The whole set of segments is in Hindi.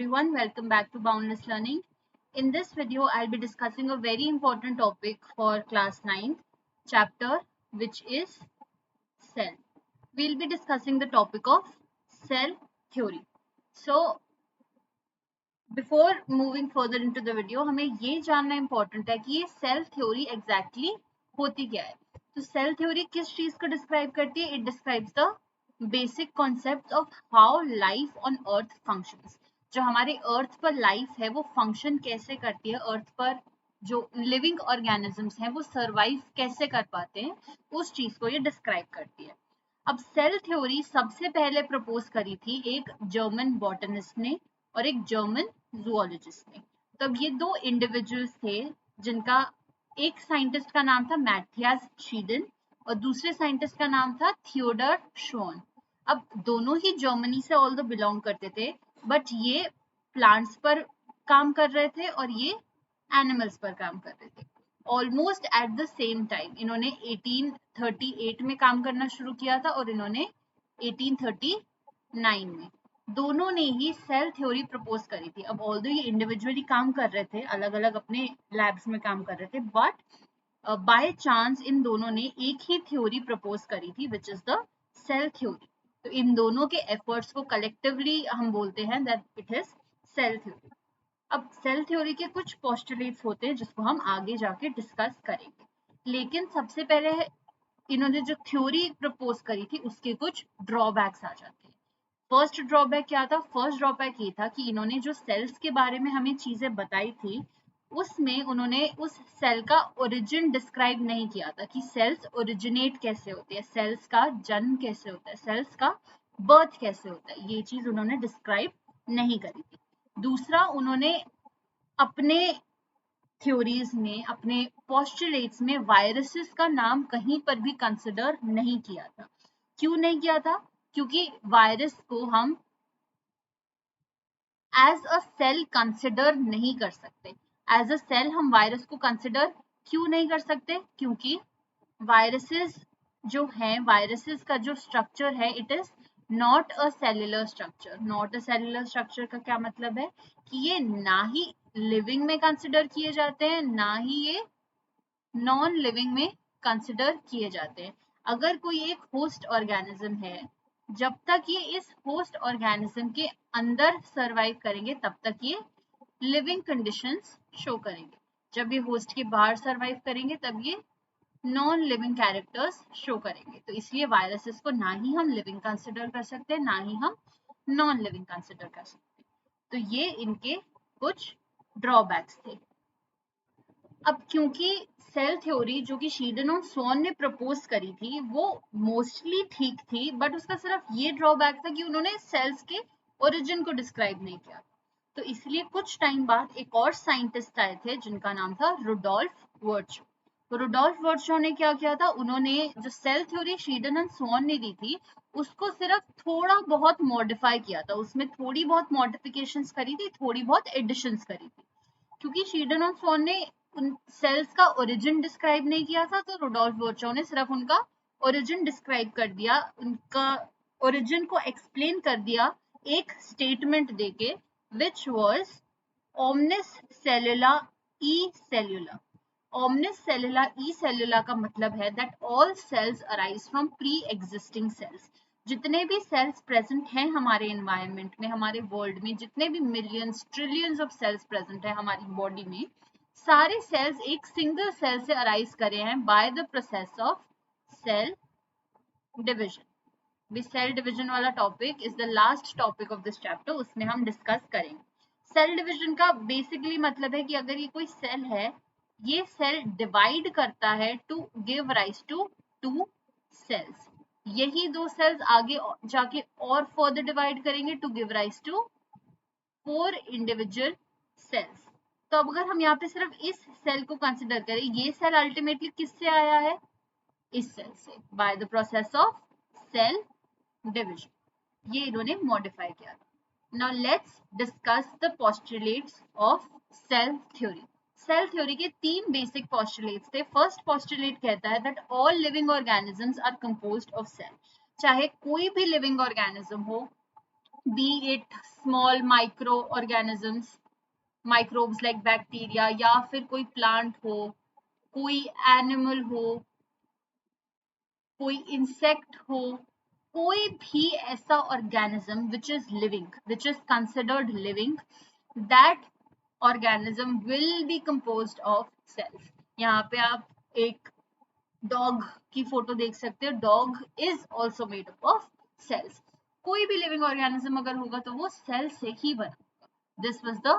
everyone, welcome back to Boundless Learning. In this video, I'll be discussing a very important topic for class 9th chapter, which is cell. We'll be discussing the topic of cell theory. So, before moving further into the video, हमें ये जानना important है कि ये cell theory exactly होती क्या है. तो cell theory किस चीज को describe करती है? It describes the basic concepts of how life on earth functions. जो हमारे अर्थ पर लाइफ है वो फंक्शन कैसे करती है, अर्थ पर जो लिविंग ऑर्गेनिजम्स हैं वो सरवाइव कैसे कर पाते हैं, उस चीज को ये डिस्क्राइब करती है. अब सेल थ्योरी सबसे पहले प्रपोज करी थी एक जर्मन बॉटनिस्ट ने और एक जर्मन जूलॉजिस्ट ने. तब ये दो इंडिविजुअल्स थे जिनका एक साइंटिस्ट का नाम था मैथियास शीडन और दूसरे साइंटिस्ट का नाम था थियोडर शोन. अब दोनों ही जर्मनी से ऑल्दो बिलोंग करते थे, बट ये प्लांट्स पर काम कर रहे थे और ये एनिमल्स पर काम कर रहे थे. Almost at the same time इन्होंने 1838 में काम करना शुरू किया था और इन्होंने 1839 में. दोनों ने ही सेल थ्योरी प्रपोज करी थी. अब ऑल्दो ये इंडिविजुअली काम कर रहे थे, अलग अलग अपने लैब्स में काम कर रहे थे, बट बाय चांस इन दोनों ने एक ही थ्योरी प्रपोज करी थी, which is the cell theory. तो इन दोनों के एफर्ट्स को कलेक्टिवली हम बोलते हैं that it is cell theory. अब सेल थ्योरी के कुछ पोस्टुलेट्स होते हैं जिसको हम आगे जाके डिस्कस करेंगे, लेकिन सबसे पहले इन्होंने जो थ्योरी प्रपोज करी थी उसके कुछ ड्रॉबैक्स आ जाते हैं. फर्स्ट ड्रॉबैक क्या था? फर्स्ट ड्रॉबैक ये था कि इन्होंने जो सेल्स के बारे में हमें चीजें बताई थी उसमें उन्होंने उस सेल का ओरिजिन डिस्क्राइब नहीं किया था कि सेल्स ओरिजिनेट कैसे होते हैं, सेल्स का जन्म कैसे होता है, सेल्स का बर्थ कैसे होता है, ये चीज उन्होंने डिस्क्राइब नहीं करी थी. दूसरा, उन्होंने अपने थ्योरीज में, अपने पोस्टुलेट्स में वायरसेस का नाम कहीं पर भी कंसिडर नहीं किया था. क्यों नहीं किया था? क्योंकि वायरस को हम एज अ सेल कंसिडर नहीं कर सकते. एज अ सेल हम वायरस को कंसिडर क्यों नहीं कर सकते? क्योंकि वायरसेस जो हैं, वायरसेस का जो स्ट्रक्चर है, it is not a cellular structure. Not a cellular structure का क्या मतलब है कि ये ना ही लिविंग में कंसिडर किए जाते हैं, ना ही ये नॉन लिविंग में कंसिडर किए जाते हैं. अगर कोई एक होस्ट ऑर्गेनिज्म है, जब तक ये इस होस्ट ऑर्गेनिज्म के अंदर सरवाइव करेंगे तब तक ये लिविंग कंडीशंस शो करेंगे. जब ये होस्ट के बाहर सरवाइव करेंगे तब ये नॉन लिविंग कैरेक्टर्स शो करेंगे. तो इसलिए वायरसेस को ना ही हम लिविंग कंसिडर कर सकते हैं, ना ही हम नॉन लिविंग कंसिडर कर सकते. तो ये इनके कुछ ड्रॉबैक्स थे. अब क्योंकि सेल थ्योरी जो कि शीडन और सोन ने प्रपोज करी थी वो मोस्टली ठीक थी, बट उसका सिर्फ ये ड्रॉबैक था कि उन्होंने सेल्स के ओरिजिन को डिस्क्राइब नहीं किया. तो इसलिए कुछ टाइम बाद एक और साइंटिस्ट आए थे जिनका नाम था रुडोल्फ वर्च्यू. तो रुडोल्फ वर्च्यू ने क्या किया था? उन्होंने जो सेल थ्योरी शीडन एंड सोन ने दी थी उसको सिर्फ थोड़ा बहुत मॉडिफाई किया था, उसमें थोड़ी बहुत मॉडिफिकेशंस करी थी, थोड़ी बहुत एडिशंस करी थी. क्योंकि शीडन और सोन ने उन सेल्स का ओरिजिन डिस्क्राइब नहीं किया था, तो रुडोल्फ वर्च्यू ने सिर्फ उनका ओरिजिन डिस्क्राइब कर दिया, उनका ओरिजिन को एक्सप्लेन कर दिया एक स्टेटमेंट देके, which was omnis cellula e cellula. Omnis cellula e cellula का मतलब है that all cells arise from pre-existing cells. जितने भी सेल्स प्रेजेंट हैं हमारे एनवायरनमेंट में, हमारे वर्ल्ड में, जितने भी millions trillions of cells present है हमारी बॉडी में, सारे सेल्स एक सिंगल सेल से अराइज करे हैं by the process of cell division. भी सेल डिविजन वाला topic is the last topic of this chapter, उसमें हम डिस्कस करेंगे. सेल डिविजन का बेसिकली मतलब है कि अगर ये कोई सेल है, ये सेल डिवाइड करता है to give rise to two cells. यही दो सेल्स आगे जाके और फर्दर डिवाइड करेंगे to give rise to 4 individual cells. तो अब अगर हम यहाँ पे सिर्फ इस सेल को कंसिडर करें, ये सेल अल्टीमेटली किससे आया है? इस सेल से, by the process of cell division. ये इन्होंने मॉडिफाई किया. Now let's discuss the postulates of cell theory. Cell theory के 3 बेसिक पोस्टुलेट्स थे. फर्स्ट पोस्टुलेट कहता है that all living organisms are composed of cell. चाहे कोई भी लिविंग ऑर्गेनिज्म हो, be it small microorganisms, microbes like bacteria, या फिर कोई plant हो, कोई animal हो, कोई insect हो, कोई भी ऐसा organism which is living, which is considered living, that organism will be composed of cells. यहाँ पे आप एक डॉग की फोटो देख सकते हो. Dog is also made up of cells. कोई भी लिविंग ऑर्गेनिज्म अगर होगा तो वो सेल से ही बना होगा. This was the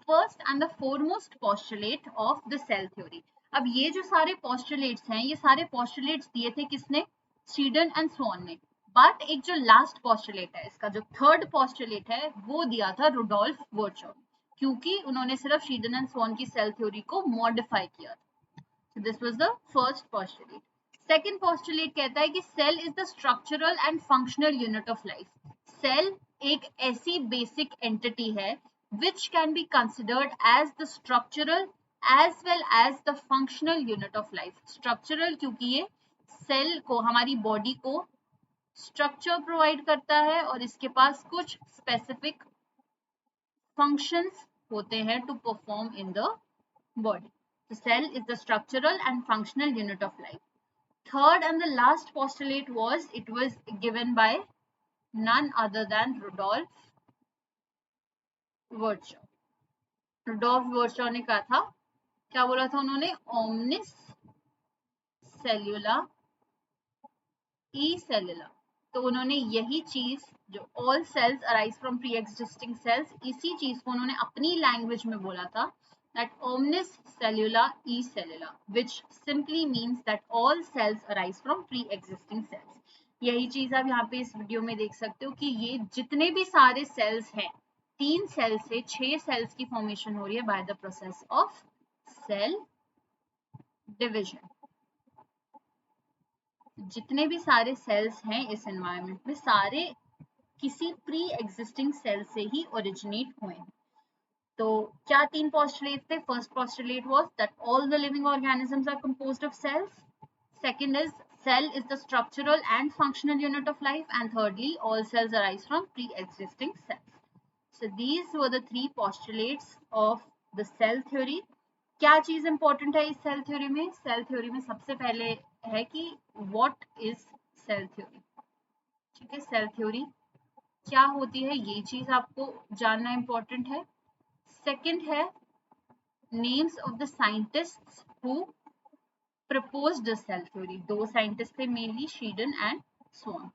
first and the foremost postulate of the cell theory. अब ये जो सारे पोस्टुलेट्स हैं, ये सारे पोस्टुलेट्स दिए थे किसने? शीडन एंड स्वॉन ने. बट एक जो लास्ट पोस्टुलेट है, इसका जो थर्ड पोस्टुलेट है, वो दिया था रुडोल्फ वर्चॉव, क्योंकि उन्होंने सिर्फ शीडन एंड स्वॉन की सेल थ्योरी को मॉडिफाई किया था. So this was the first postulate. Second postulate कहता है कि cell is the structural and functional unit of life. Cell एक ऐसी basic entity है which can be considered as the structural as well as the functional unit of life. Structural क्योंकि ये cell को, हमारी body को structure provide करता है और इसके पास कुछ specific functions होते हैं to perform in the body. The cell is the structural and functional unit of life. Third and the last postulate was, it was given by none other than Rudolf Virchow. Rudolf Virchow ने कहा था, क्या बोला था उन्होंने? Omnis cellula e cellula. तो उन्होंने यही चीज जो all cells arise from pre-existing cells, इसी चीज को उन्होंने अपनी लैंग्वेज में बोला था, that omnis cellula e cellula, which simply means that all cells arise from pre-existing cells. यही चीज आप यहाँ पे इस वीडियो में देख सकते हो कि ये जितने भी सारे सेल्स हैं, 3 सेल से 6 सेल्स की फॉर्मेशन हो रही है by the process of cell division. जितने भी सारे सेल्स हैं इस एनवायरनमेंट में, सारे किसी प्री एग्जिस्टिंग सेल से ही ओरिजिनेट हुए हैं. तो क्या 3 postulates थे? First postulate was that all the living organisms are composed of cells. Second is cell is the structural and functional unit of life. And thirdly, all cells arise from pre-existing cells. So these were the 3 postulates of the cell theory. क्या चीज इंपॉर्टेंट है इस सेल थ्योरी में? सेल थ्योरी में सबसे पहले है कि व्हाट इज सेल थ्योरी. ठीक है, सेल थ्योरी क्या होती है, ये चीज आपको जानना इंपॉर्टेंट है. Second है names of the scientists who proposed the cell theory. 2 scientist थे मेनली, शीडन एंड स्वॉन.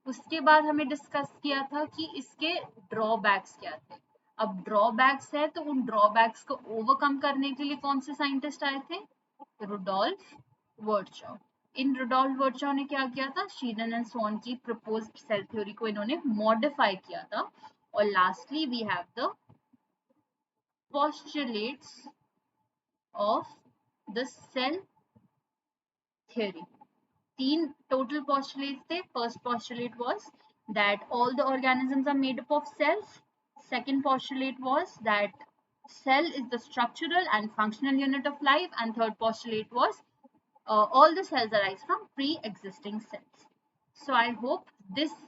उसके बाद हमें डिस्कस किया था कि इसके ड्रॉबैक्स क्या थे. अब ड्रॉबैक्स है तो उन ड्रॉबैक्स को ओवरकम करने के लिए कौन से साइंटिस्ट आए थे? रुडोल्फ वर्चॉव. इन रुडोल्फ वर्चॉव ने क्या किया था? शीडन एंड स्वॉन की प्रपोज्ड सेल थ्योरी को इन्होंने मॉडिफाई किया था. और lastly we have the postulates of the cell theory. 3 total postulates थे. First postulate was that all the organisms are made up of cells. Second postulate was that cell is the structural and functional unit of life. And third postulate was all the cells arise from pre-existing cells. So I hope this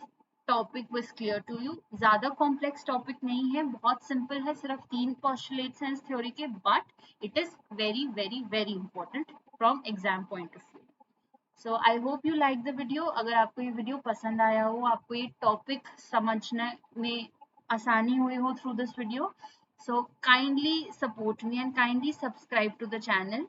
topic was clear to you. ज्यादा कॉम्प्लेक्स टॉपिक नहीं है, बहुत सिंपल है. सिर्फ 3 postulates हैं इस थ्योरी के, but it is very very very important from exam point of view. So I hope you like the video. अगर आपको ये वीडियो पसंद आया हो, आपको ये टॉपिक समझने में आसानी हुई हो through this video, so kindly support me and kindly subscribe to the channel.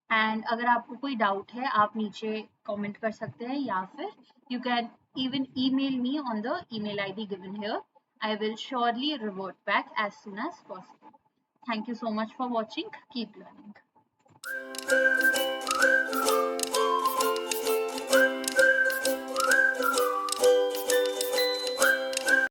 And अगर आपको कोई डाउट है, आप नीचे कमेंट कर सकते हैं, या फिर you can even email me on the email ID given here. I will surely revert back as soon as possible. Thank you so much for watching. Keep learning.